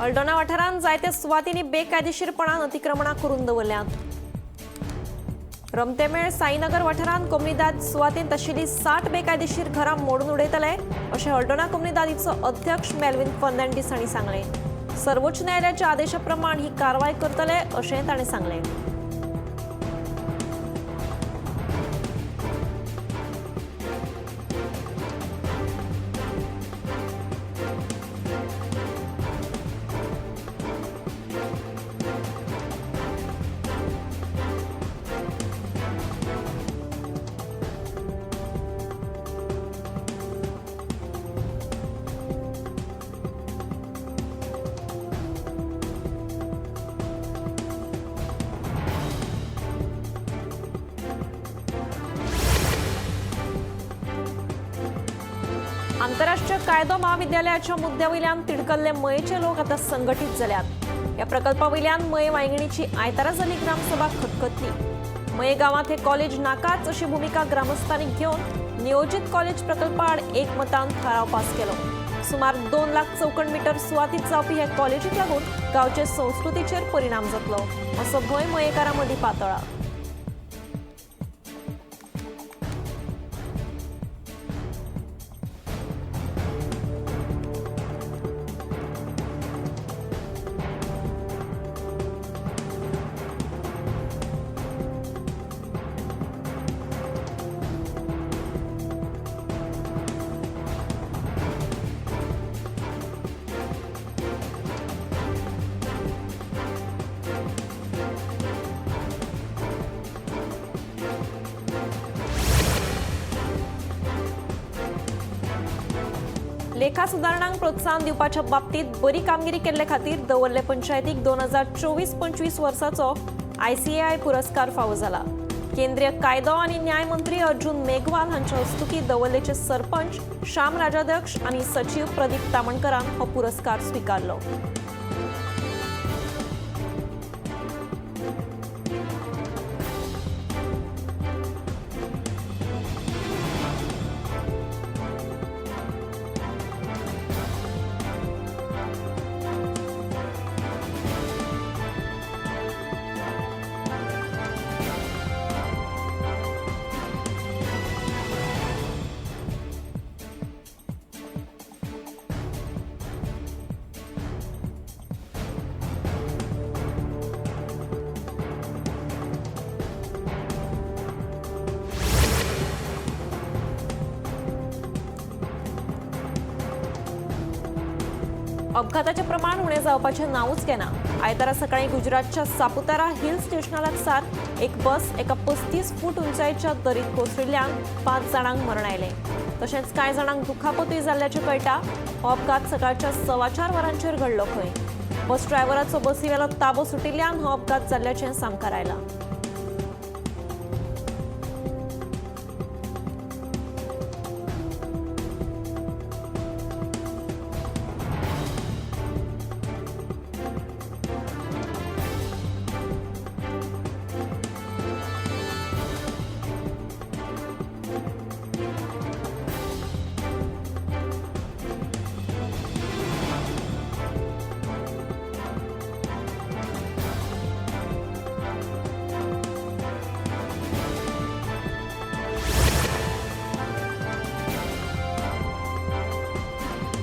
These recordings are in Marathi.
हळदोणा वाठारांत जायते सुवातींनी बेकायदेशीरपणान अतिक्रमणां करून दवरल्यात. रमतेमेळ साईनगर वाठारांत कोमनीदाद सुवातींत आशिल्लीं 60 बेकायदेशीर घरां मोडून उडयतले अशें हळदोणा कोमनीदादीचो अध्यक्ष मेल्विन फर्नांडीस हांणी सांगलें. सर्वोच्च न्यायालयाच्या आदेशा प्रमाण ही कारवाय करतले अशें ताणें सांगलें. आंतरराष्ट्रीय कायदो महाविद्यालयाच्या मुद्द्यावयल्यान तिडकल्ले मयेचे लोक आता संघटीत जाल्यात. ह्या प्रकल्पावयल्यान मये वांयगणीची आयतारा जाल्ली ग्रामसभा खतखतली. मये गांवांत हे कॉलेज नाकाच अशी भूमिका ग्रामस्थांनी घेवन नियोजित कॉलेज प्रकल्पाआड एकमतान थाराव पास केलो. सुमार 2 लाख चौकण मीटर सुवातीत जावपी हे कॉलेजीक लागून गांवचे संस्कृतीचेर परिणाम जातलो असो भंय मयेकारां मदीं पातळ्ळा. लेखा सुदारणांक प्रोत्साहन दिवपाच्या बाबतीत बरी कामगिरी केल्ले खातीर दवर्ले पंचायतीक 2024-25 वर्साचो ICAI पुरस्कार फावो जाला. केंद्रीय कायदो आनी न्याय मंत्री अर्जुन मेघवाल हांच्या हस्तुकी दवर्लेचे सरपंच श्याम राजाध्यक्ष आनी सचिव प्रदीप तामणकरान हो पुरस्कार स्वीकारलो. अपघाताचे प्रमाण उणे जावपाचें नांवच घेना. आयतारा सकाळीं गुजरातच्या सापुतारा हिल स्टेशना लागसार एक बस एका 35 फूट उंचायेच्या दरीत कोसळिल्ल्यान 5 जाणांक मरण आयलें. तशेंच कांय जाणांक दुखापतूय जाल्ल्याचें कळटा. हो अपघात सकाळच्या 4:15 वरांचेर घडलो खंय. बस ड्रायव्हराचो बसीवेलो ताबो सुटिल्ल्यान हो अपघात जाल्ल्याचें सांगकार आयलां.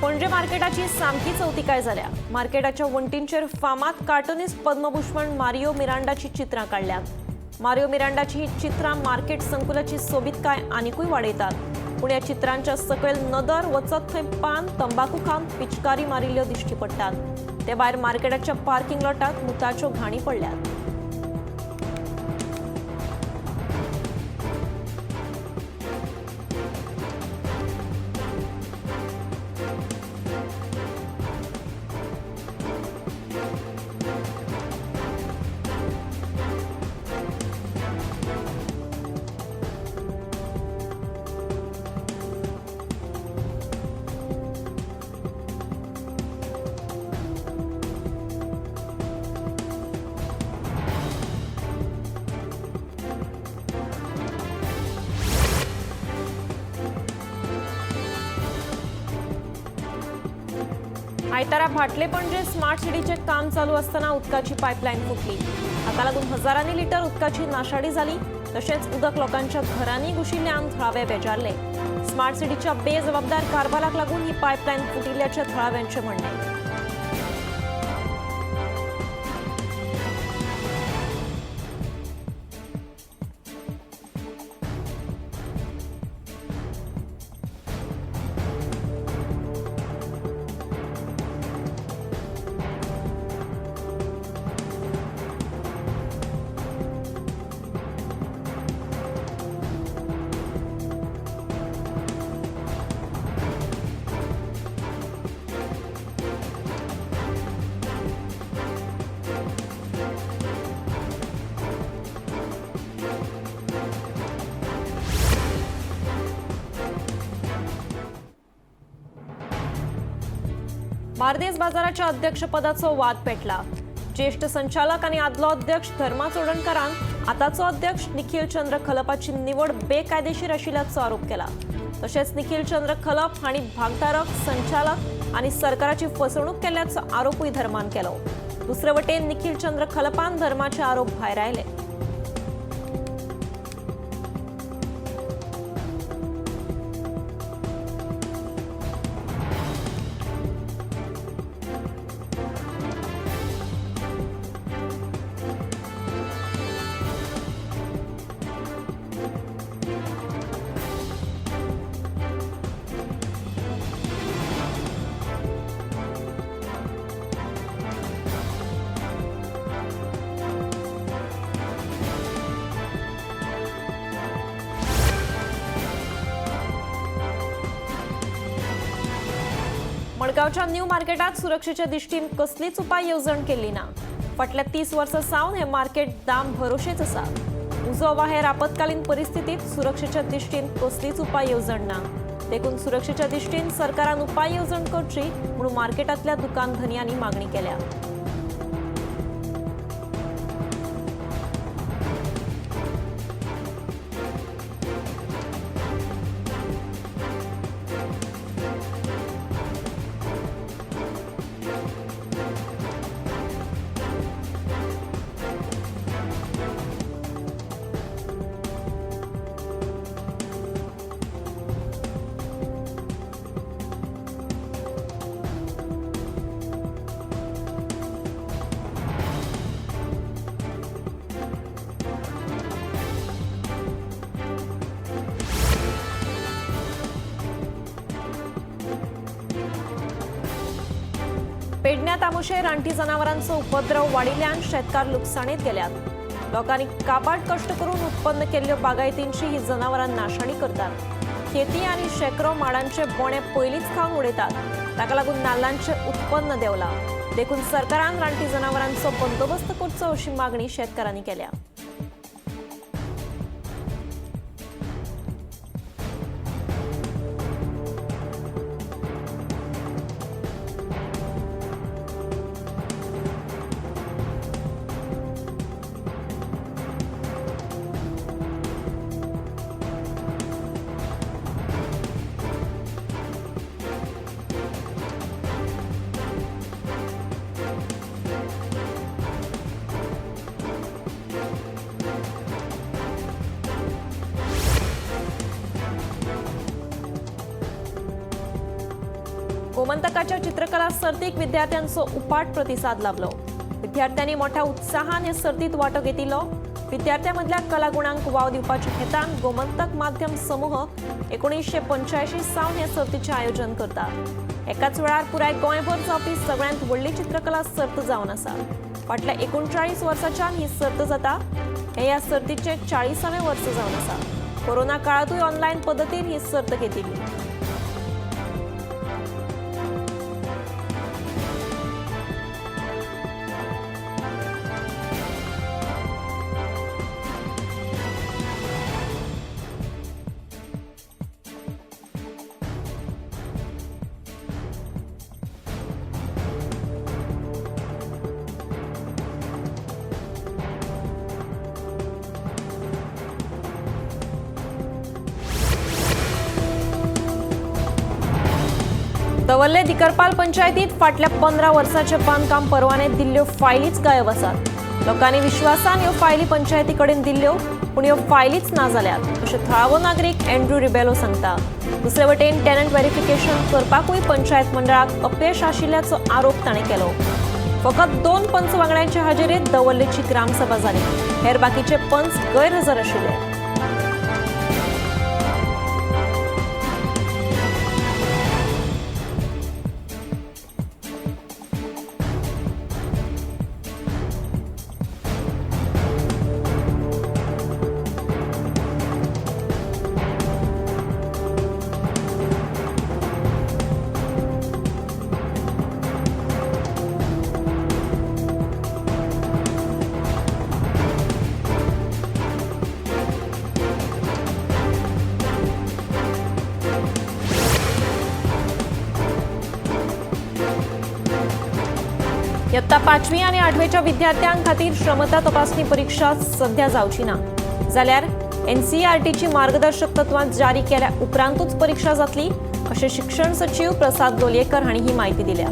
पणजे मार्केटाची सामकी चवथिकाय जाल्या. मार्केटाच्या वण्टींचेर फामाद कार्टुनिस्ट पद्मभूषण मारियो मिरांडाची चित्रां काडल्यात. मारियो मिरांडाची ही चित्रां मार्केट संकुलाची सोबीतकाय आनिकूय वाडयतात. पूण ह्या चित्रांच्या सकयल नदर वचत थंय पान तंबाखू खावन पिचकारी मारिल्ल्यो दिश्टी पडटात. ते भायर मार्केटाच्या पार्किंग लॉटात मुताच्यो घाणी पडल्यात. आयतारा भाटले पणजे स्मार्ट सिटीचे काम चालू असताना उदकाची पाईपलाईन फुटली. हाका लागून हजारांनी लिटर उदकाची नाशाडी झाली. तसेच उदक लोकांच्या घरांनी घुशिल्ल्यान थळावे बेजारले. स्मार्ट सिटीच्या बेजबाबदार कारभाराक लागून ही पाईपलाईन फुटिल्ल्याचे थळाव्यांचे म्हणणे. बार्देस बाजाराच्या अध्यक्षपदाचो वाद पेटला. ज्येष्ठ संचालक आणि आदलो अध्यक्ष धर्मा चोडणकरान आताचो अध्यक्ष निखिल चंद्र खलपाची निवड बेकायदेशीर आशिल्ल्याचो आरोप केला. तसेच निखिल चंद्र खलप हांणी भागधारक, संचालक आणि सरकाराची फसवणूक केल्याचो आरोपही धर्मान केलो. दुसरे वटेन निखिल चंद्र खलपान धर्माचे आरोप भायर आयले. मडगावच्या न्यू मार्केटात सुरक्षेच्या दिश्टीन कसलीच उपाय येवजण केल्ली ना. फाटल्या 30 वर्सां सावन हे मार्केट दाम भरोशेच आसा. उजो वा हेर आपत्कालीन परिस्थितीत सुरक्षेच्या दिश्टीन कसलीच उपाय येवजण ना. देखून सुरक्षेच्या दिश्टीन सरकारान उपाय येवजण करची म्हणून मार्केटातल्या दुकान धन्यांनी मागणी केल्या. पेडण्या तामुशे रानटी जनावरांचो उपद्रव वाडिल्ल्यान शेतकार लुकसाणीत गेल्यात. लोकांनी काबाड कष्ट करून उत्पन्न केल्ल्यो बागायतींची ही जनावरां नाशाडी करतात. शेती आणि शेकडो माडांचे बोणे पयलींच खावन उडयतात. ताका लागून नाल्लांचे उत्पन्न देंवला. देखून सरकारान रानटी जनावरांचो बंदोबस्त करचो अशी मागणी शेतकारांनी केल्या. गोमंतकाच्या चित्रकला सर्तीक विद्यार्थ्यांचो उपाट प्रतिसाद लाभलो. विद्यार्थ्यांनी मोठ्या उत्साहान हे सर्तीत वांटो घेतिल्लो. विद्यार्थ्यांमधल्या कलागुणांक वाव दिवपाच्या हेतान गोमंतक माध्यम समूह 1985 सावन हे सर्तीचे आयोजन करता. एकाच वेळार पुराय गोंयभर जावपी सगळ्यांत व्हडली चित्रकला सर्त जावन आसा. फाटल्या 39 वर्सांच्यान ही सर्त जाता. हे ह्या सर्तीचे 40वें वर्स जावन आसा. कोरोना काळातूय ऑनलायन पद्दतीन ही सर्त घेतिल्ली. दवल्ले दिकरपाल पंचायतीत फाटल्या 15 वर्सांचे बांदकाम परवाने दिल्ल्यो फायलीच गायब आसात. लोकांनी विश्वासान ह्यो फायली पंचायतीकडेन दिल्ल्यो, पूण ह्यो फायलीच ना जाल्यात अशें थळावो नागरीक अँड्रू रिबेलो सांगता. दुसरे वटेन टेनंट व्हेरिफिकेशन करपाकूय पंचायत मंडळाक अपयश आशिल्ल्याचो आरोप ताणें केलो. फकत 2 पंच वांगड्यांचे हाजेरीत दवल्लेची ग्रामसभा जाली. हेर बाकीचे पंच गैरहजर आशिल्ले. इयत्ता 5वी आणि 8वेच्या विद्यार्थ्यांक खातीर क्षमता तपासणी परीक्षा सध्या जावची ना. जाल्यार NCERTची मार्गदर्शक तत्वां जारी केल्या उपरांतूच परीक्षा जातली अशें शिक्षण सचिव प्रसाद लोलयेकर हांणी ही माहिती दिल्या.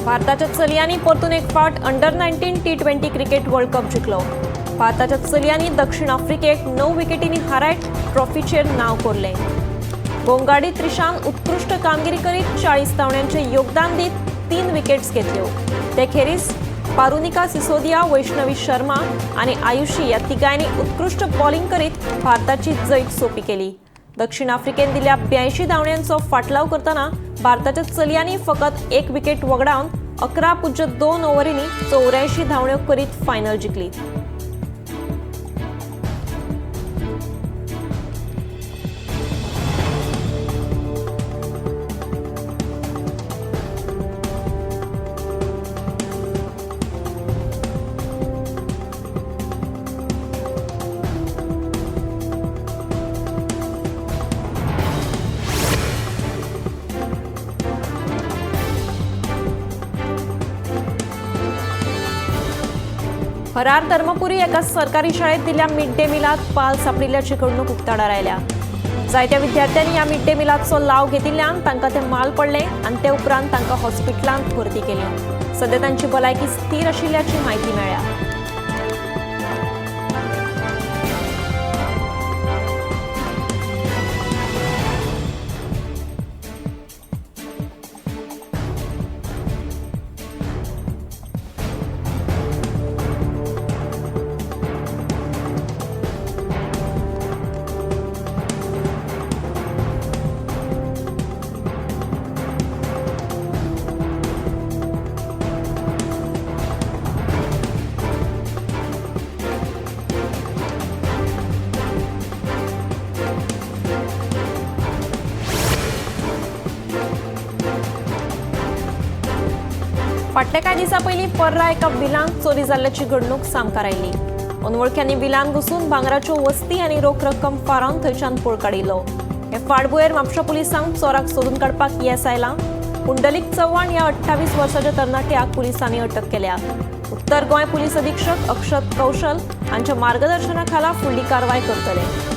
भारताच्या चलयांनी परतून एक फावट अंडर-19 T20 क्रिकेट वर्ल्ड कप जिखलो. भारताच्या चलयांनी दक्षिण आफ्रिकेक 9 विकेटींनी हारायत ट्रॉफीचेर नांव कोरलें. गोंगाडी त्रिशान उत्कृश्ट कामगिरी करीत 40 धांवड्यांचे योगदान दीत 3 विकेट्स घेतल्यो. ते खेरीज पारुनिका सिसोदिया, वैष्णवी शर्मा आणि आयुषी ह्या तिगांनी उत्कृश्ट बॉलिंग करीत भारताची जैत सोपी केली. दक्षिण आफ्रिकेन दिल्या 82 धांवड्यांचो फाटलाव करतना भारताच्या चलयांनी फकत 1 विकेट वगडावन 11.2 ओव्हरींनी 84 धांवड्यो करीत फायनल जिखली. फरार धर्मपुरी एका सरकारी शाळेत दिल्या मिड डे मिलात पाल सापडिल्ल्याची घडणूक उक्ताडार आयल्या. जायत्या विद्यार्थ्यांनी ह्या मिड डे मिलाचो लाव घेतिल्ल्यान तांकां ते माल पडले आनी ते उपरांत तांकां हॉस्पिटलांत भरती केली. सध्या तांची भलायकी स्थिर आशिल्ल्याची म्हायती मेळ्ळ्या. फाटल्या कांय दिसां पयलीं पर्रा एका विलांत चोरी जाल्ल्याची घडणूक सामकार आयली. अनवळख्यांनी विलांत घुसून भांगराच्यो वस्ती आनी रोख रक्कम फारावन थंयच्यान पळ काडिल्लो. हे फाटभुंयेर म्हापशा पुलिसांक चोराक सोदून काडपाक येस आयलां. पुंडलीक चव्हाण ह्या 28 वर्साच्या तरणाट्याक पुलिसांनी अटक केल्या. उत्तर गोंय पुलीस अधीक्षक अक्षत कौशल हांच्या मार्गदर्शना खाला फुडली कारवाय करतले.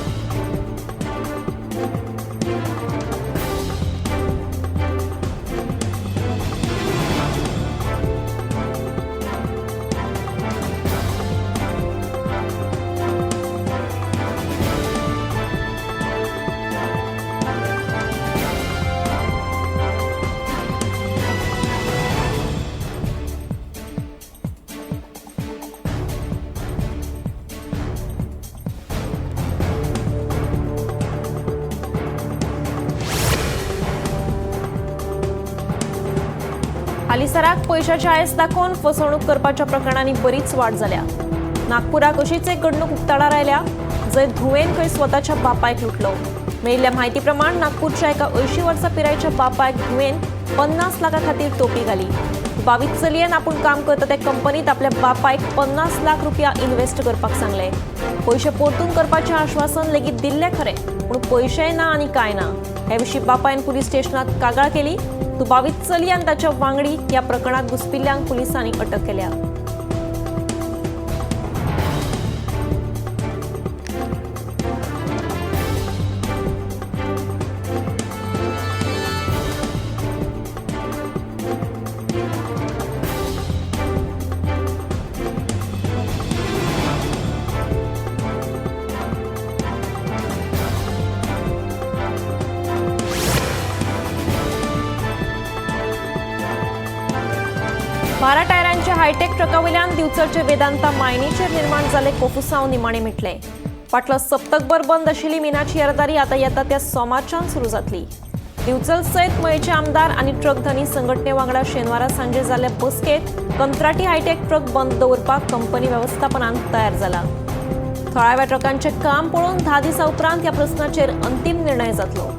हालीसराक पैशाची आयस दाखोवन फसवणूक करपाच्या प्रकरणांनी बरीच वाड जाल्या. नागपुराक अशीच एक घडणूक उक्ताडार आयल्या, जंय धुवेन खंय स्वताच्या बापायक लुटलो. मेळिल्ल्या म्हायती प्रमाण नागपूरच्या एका 80 वर्सां पिरायेच्या बापायक धुवेन 50 लाखा खातीर टोपी घाली. 22 चलयेन आपूण काम करता ते कंपनीत आपल्या बापायक 50 लाख रुपया इन्व्हेस्ट करपाक सांगले. पैसे परतून करपाचें आश्वासन लेगीत दिल्ले खरें, पूण पैशेय ना आनी कांय ना. हे विशीं बापायन पुलीस स्टेशनात कागाळ केली. 22 चलये आनी ताच्या वांगडी ह्या प्रकरणात घुसपिल्ल्यांक पुलिसांनी अटक केल्या. बारा टायरांच्या हायटेक ट्रकावयल्यान दिवचलचे वेदांता मायनीचेर निर्माण जाल्ले कोफुसांव निमाणे मिटले. फाटलो सप्तकभर बंद आशिल्ली मिनाची येरादारी आतां येता त्या सोमारच्यान सुरू जातली. दिवचल सयत मयेचे आमदार आनी ट्रक धनी संघटने वांगडा शेनवारा सांजे जाल्ले बसकेत कंत्राटी हायटेक ट्रक बंद दवरपाक कंपनी वेवस्थापनान तयार जाला. थळाव्या ट्रकांचे काम पळोवन 10 दिसां उपरांत ह्या प्रस्नाचेर अंतीम निर्णय जातलो.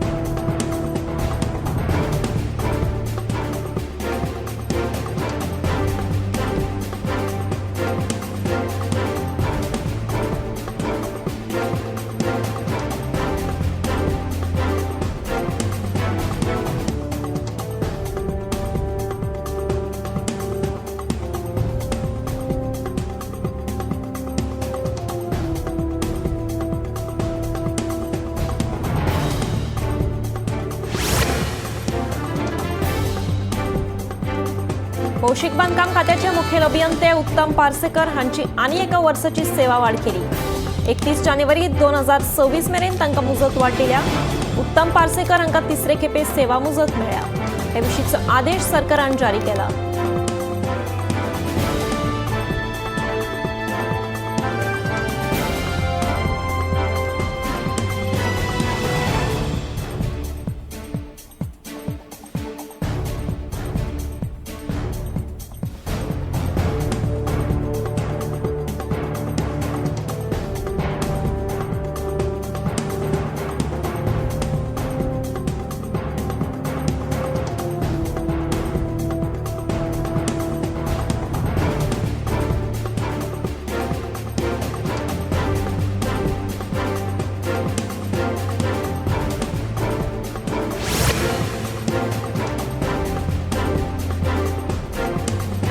भौशीक बांदकाम खात्याचे मुखेल अभियंते उत्तम पार्सेकर हांची आनी एका वर्साची सेवा वाड केली. 31 जानेवारी 2026 मेरेन तांकां मुजत वाड दिल्या. उत्तम पार्सेकर हांकां तिसरे खेपे सेवा मुजत मेळ्ळ्या. हे विशींचो आदेश सरकारान जारी केला.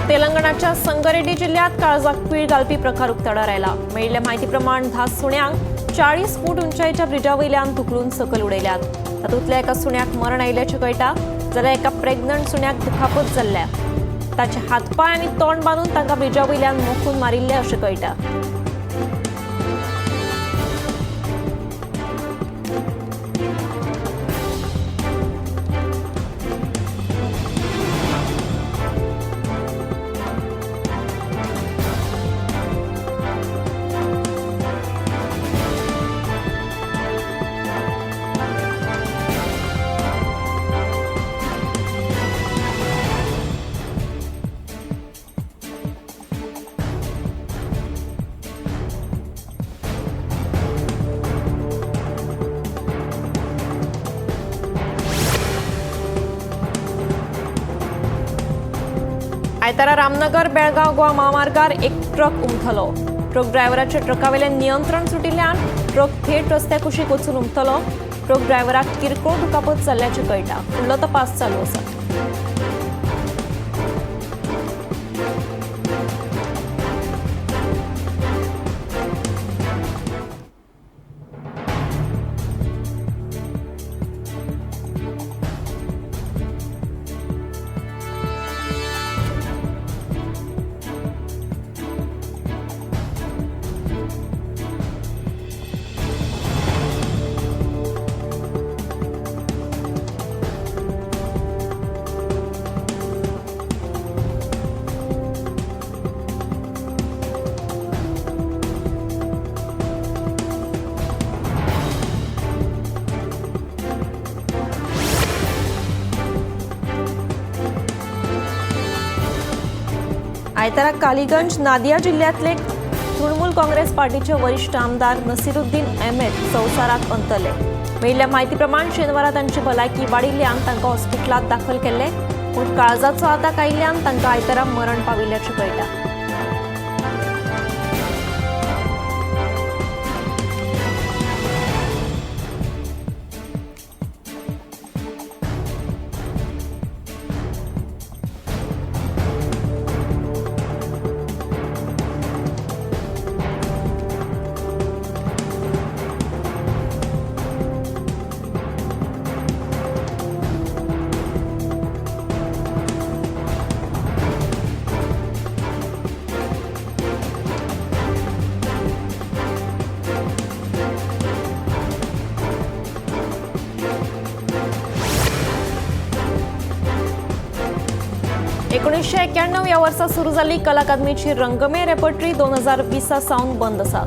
तेलंगणाच्या संगारेड्डी जिल्ह्यात काळजाक पीळ घालपी प्रकार उक्ताडार आयला. मेळिल्ल्या म्हायती प्रमाण 10 सुण्यांक 40 फूट उंचायेच्या ब्रिजा वयल्यान धुकलून सकयल उडयल्यात. तातूंतल्या एका सुण्याक मरण आयिल्ल्याचें कळटा, जाल्यार एका प्रेग्नंट सुण्याक दुखापत जाल्ल्या. ताचे हातपाय आनी तोंड बांदून तांकां ब्रिजा वयल्यान मोखून मारिल्ले अशें कळटा. आयतारा रामनगर बेळगाव गोवा महामार्गार एक ट्रक उमथलो. ट्रक ड्रायव्हराच्या ट्रकावेलें नियंत्रण सुटिल्ल्यान ट्रक थेट रस्त्या कुशीक वचून उमथलो. ट्रक ड्रायव्हराक किरकोळ दुखापत जाल्ल्याचें कळटा. फुडलो तपास चालू आसा. आयतारा कालीगंज नादिया जिल्ह्यातले तृणमूल काँग्रेस पार्टीचे वरिष्ठ आमदार नसीरुद्दीन अहमेद संवसाराक अंतरले। मेळिल्ल्या म्हायतीप्रमाण शेनवारा तांची भलायकी वाडिल्ल्यान तांकां हॉस्पिटलांत दाखल केल्ले, पूण काळजाचो आताक आयिल्ल्यान तांकां आयतारा मरण पाविल्ल्याचें कळटा। एकोणीसशे 91 या वर्सा सुरू जाल्ली कला अकादमीची रंगमे रेपर्टरी 2020 सावन बंद आसा।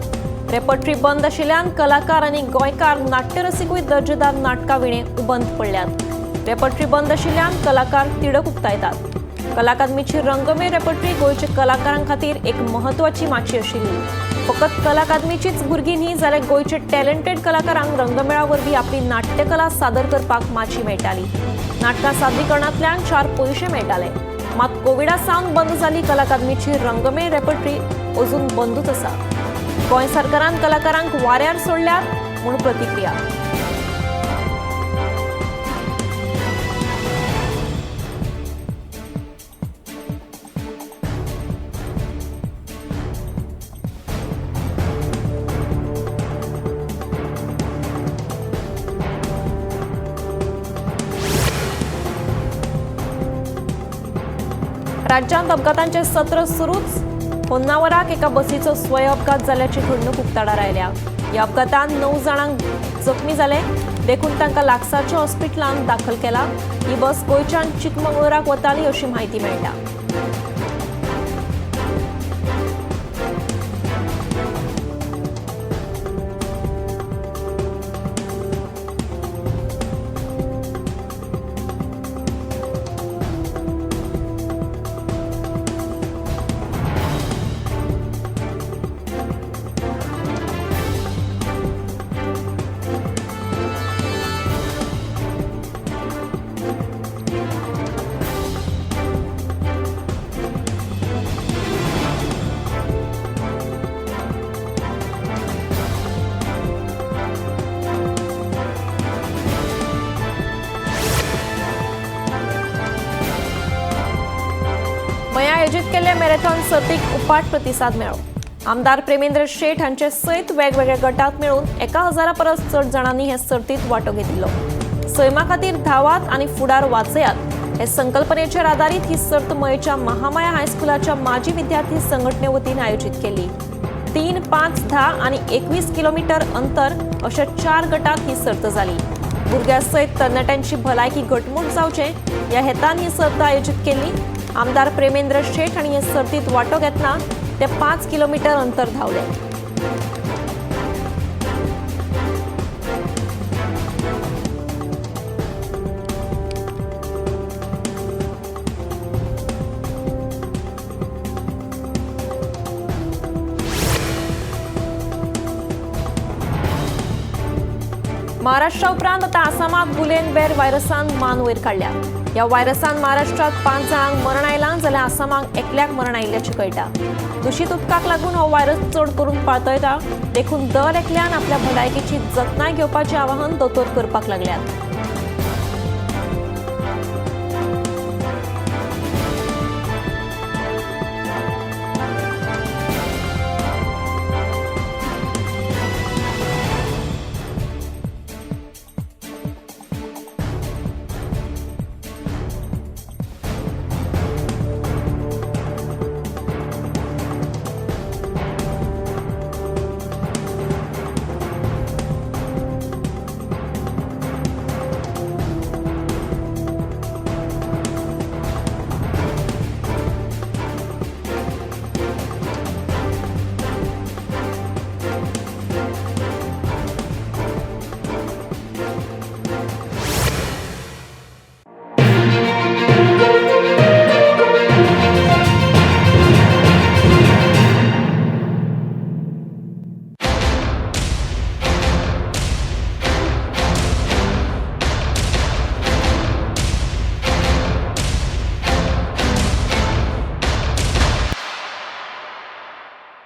रेपर्टरी बंद आशिल्ल्यान कलाकार आनी गोंयकार नाट्यरसिकूय दर्जेदार नाटकां विणे उबंद पडल्यात। रेपर्टरी बंद आशिल्ल्यान कलाकार तिडक उक्तायतात। कला अकादमीची रंगमे रेपर्टरी गोंयच्या कलाकारांक खातीर एक म्हत्वाची माची आशिल्ली। फकत कला अकादमीचीच भुरगीं न्ही जाल्यार गोंयचे टॅलेंटेड कलाकारांक रंगमेळा वरवीं आपली नाट्यकला सादर करपाक माची मेळटाली। नाटकां सादरीकरणांतल्यान 4 पयशे मेळटाले। मात कोविडा सावन बंद जाल्ली कला अकादमीची रंगमे रेपर्टरी अजून बंदूच आसा। गोंय सरकारान कलाकारांक वाऱ्यार सोडल्यात म्हूण प्रतिक्रिया। राज्यांत अपघातांचे सत्र सुरूच। होन्नावराक एका बसीचो स्वय अपघात जाल्ल्याची घडणूक उक्ताडार आयल्या। या अपघातांत 9 जाणांक जखमी जाले, देखून तांकां लागसारच्या हॉस्पिटलांत दाखल केला। ही बस गोंयच्यान चिकमंगळूराक वताली अशी माहिती मेळटा। मया आयोजित केल्ल्या मॅरेथॉन सर्तीक उपाट प्रतिसाद मेळ्ळो। आमदार प्रेमेंद्र शेठ हांचे सयत वेगवेगळ्या गटांत मेळून 1000 परस चड जाणांनी हे सर्तीत वांटो घेतिल्लो। सैमा खातीर धावात आनी फुडार वाचयात हे संकल्पनेचेर आदारीत ही सर्त मयेच्या महामाया हायस्कुलाच्या माजी विद्यार्थी संघटने वतीन आयोजित केली। 3, 5, 10 आनी 21 किलोमीटर अंतर अशा 4 गटांत ही सर्त जाली। भुरग्यां सयत तरणाट्यांची भलायकी घटमूट जावचे ह्या हेतान ही सर्त आयोजित केली। आमदार प्रेमेंद्र शेठ हांणी हे सर्तीत वांटो घेतना ते 5 किलोमीटर अंतर धांवले। महाराष्ट्रा उपरांत आता आसामात गुलेनबेर व्हायरसान मान वयर काडल्या। ह्या व्हायरसान महाराष्ट्रात 5 जाणांक मरण आयलां जाल्यार आसामाक एकल्याक मरण आयिल्ल्याचें कळटा। दुशीत उदकाक लागून हो व्हायरस चड करून पाळतयता, देखून दर एकल्यान आपल्या भलायकेची जतनाय घेवपाचें आवाहन दोतोर करपाक लागल्यात।